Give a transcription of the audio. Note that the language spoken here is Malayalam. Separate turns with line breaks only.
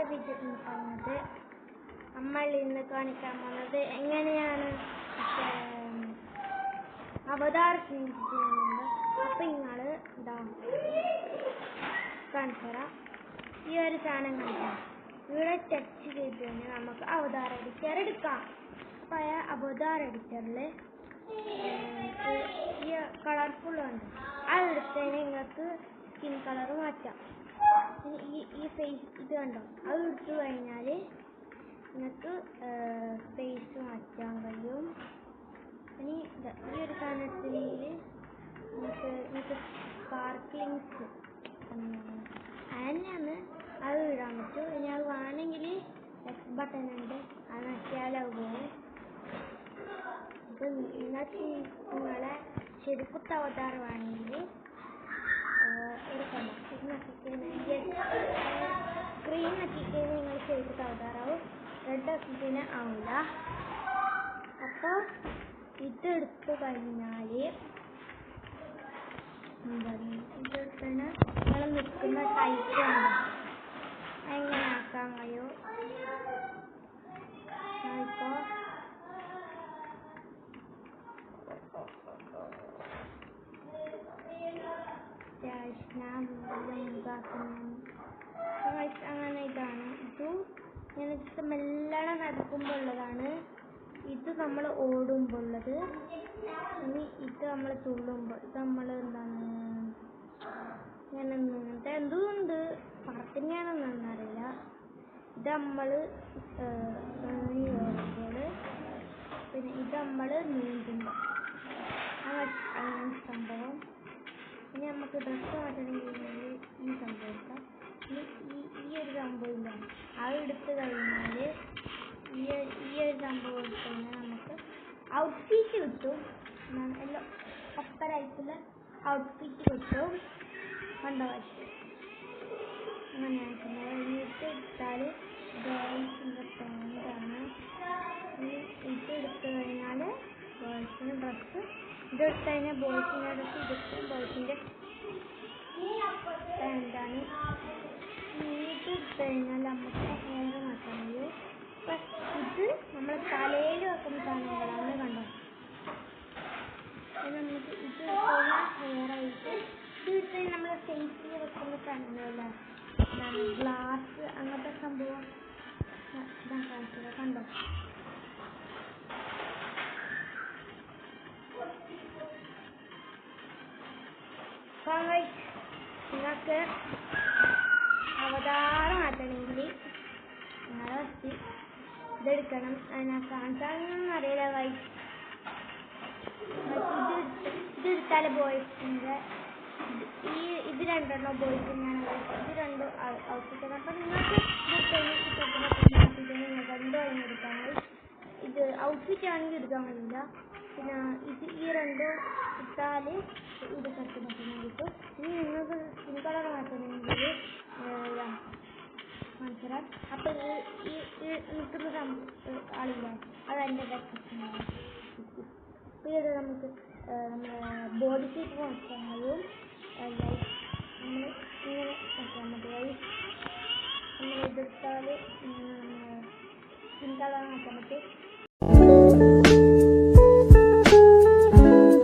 വീഡിയോ പറഞ്ഞത് നമ്മൾ ഇന്ന് കാണിക്കാൻ പോകുന്നത് എങ്ങനെയാണ് അവതാർ ചേഞ്ച് ചെയ്യുന്നത്. അപ്പൊ നിങ്ങള് ഇതാ കാണിച്ചുതരാം. ഈ ഒരു സാധനം കാണിക്കാം. ഇവിടെ ടച്ച് ചെയ്ത് കഴിഞ്ഞാൽ നമുക്ക് അവതാർ എഡിറ്റർ എടുക്കാം. അപ്പൊ അവതാർ എഡിറ്ററിൽ ഈ കളർഫുൾ ഉണ്ട്, അതെടുത്തതിന് നിങ്ങൾക്ക് സ്കിൻ കളർ മാറ്റാം. ഈ ഫേസ് ഇത് കണ്ടോ, അത് എടുത്തു കഴിഞ്ഞാൽ നിങ്ങൾക്ക് ഫേസ് മാറ്റാൻ കഴിയും. ഇനി ഈ ഒരു സാധനത്തിനെങ്കിൽ നിങ്ങൾക്ക് സ്പാർക്ലിങ്സ് അതിനാണ് അത് ഇടാൻ പറ്റും. ഇനി അത് വേണമെങ്കിൽ എക്സ് ബട്ടൺ ഉണ്ട്, അത് നട്ടിയാലത് പോകും. അപ്പം നിങ്ങൾക്ക് നിങ്ങളെ ശരിക്കുത്ത അവതാർ വേണമെങ്കിൽ എടുക്കണം. ഇത് സ്ക്രീൻ നട്ടിക്കഴിഞ്ഞാൽ നിങ്ങൾ ശരിക്കുത്ത അവതാറാവും, റെഡ് ആക്കിക്കഴിഞ്ഞ ആവില്ല. അപ്പോൾ ഇതെടുത്തു കഴിഞ്ഞാൽ ഇതെടുത്തതിന് നിങ്ങൾ നിൽക്കുന്ന ടൈപ്പ് ഉണ്ട്, എങ്ങനെ ആക്കാൻ കഴിയും. ഇപ്പോൾ അങ്ങനെ ഇതാണ്. ഇത് മെല്ലണ നടക്കുമ്പോൾ ഉള്ളതാണ്, ഇത് നമ്മൾ ഓടുമ്പോൾ ഉള്ളത്. ഇനി ഇത് നമ്മൾ തുള്ളുമ്പോൾ ഇത് നമ്മൾ എന്താണ് ഇങ്ങനെ നിന്നിട്ട് എന്തുകൊണ്ട് പറത്തിനെയാണെന്നൊന്നും അറിയില്ല. ഇത് നമ്മൾ ഓടുമ്പോൾ, പിന്നെ ഇത് നമ്മൾ നീന്തുമ്പോൾ അങ്ങനെ സംഭവം. ഇനി നമുക്ക് ഡ്രസ്സ് മാറ്റണമെങ്കിൽ ഈ സംഭവിക്കാം. ഈ ഒരു സംഭവമില്ല, അത് എടുത്തു കഴിഞ്ഞാൽ ഈ ഒരു സംഭവം എടുത്തു കഴിഞ്ഞാൽ നമുക്ക് ഔട്ട്ഫിറ്റ് കിട്ടും. എല്ലാം പപ്പരായിട്ടുള്ള ഔട്ട്ഫിറ്റ് കിട്ടും. കണ്ടോ, അങ്ങനെ ആക്കുന്നത്. ഇത് എടുത്താൽ ഗേൾസിൻ്റെ പാൻ്റാണ്. ഇത് എടുത്തു കഴിഞ്ഞാൽ ഗേൾസിന് ഡ്രസ്സ്, ഇതെടുത്ത് കഴിഞ്ഞാൽ ബോയ്സിൻ്റെ ഡ്രസ്സ്, ഇതെടുത്ത് ബോയ്സിൻ്റെ പാൻ്റാണ്. ഇതെടുത്ത് കഴിഞ്ഞാൽ നമുക്ക് ഹെയർ മാറ്റാൻ കഴിയും. ഇത് നമ്മൾ തലയിൽ വെക്കുന്ന സാധനങ്ങളാണ്. കണ്ടോ, നമുക്ക് ഇത് ഹെയർ ആയിട്ട് ഇത് എടുത്ത് നമ്മൾ ഫേസിൽ വെക്കുന്ന സാധനങ്ങളല്ല, ഗ്ലാസ് അങ്ങനത്തെ സംഭവം ഇതാ കാണിച്ചത്. കണ്ടോ, നിങ്ങൾക്ക് അവതാർ മാറ്റണമെങ്കിൽ നിങ്ങളെ വെച്ച് ഇതെടുക്കണം. ഞാൻ കാണിച്ചാലൊന്നും അറിയില്ല ഗൈസ്. ഇതെടുത്താൽ ബോയ്സിൻ്റെ ഇത് രണ്ടെണ്ണം ബോയ്സിനാണ് ഗൈസ്. ഇത് രണ്ടും ഔട്ട്ഫിറ്റാണ്. അപ്പം നിങ്ങൾക്ക് നിങ്ങൾക്ക് രണ്ടോ എടുക്കാൻ കഴിയും. ഇത് ഔട്ട്ഫിറ്റ് ആണെങ്കിൽ എടുക്കാൻ കഴിയില്ല. പിന്നെ ഈ രണ്ടും ഇട്ടാൽ ഇത് കട്ട് മാറ്റാൻ കിട്ടും. ഇനി നിങ്ങൾക്ക് സ്കിൻ കളർ മാറ്റണമെങ്കിൽ മനസ്സിലാം. അപ്പം ഈ നിൽക്കുന്ന ആളില്ല, അതെൻ്റെ ഡെസ്ക്രിപ്ഷനാണ്. ഇത് നമുക്ക് നമ്മുടെ ബോഡി ഷേപ്പ് മാറ്റാൻ കഴിയും. ലൈക്ക് നമ്മൾ ഇങ്ങനെ മാറ്റാൻ മതി. നമ്മൾ ഇതെടുത്താൽ സ്കിൻ കളർ മാറ്റാൻ പറ്റും.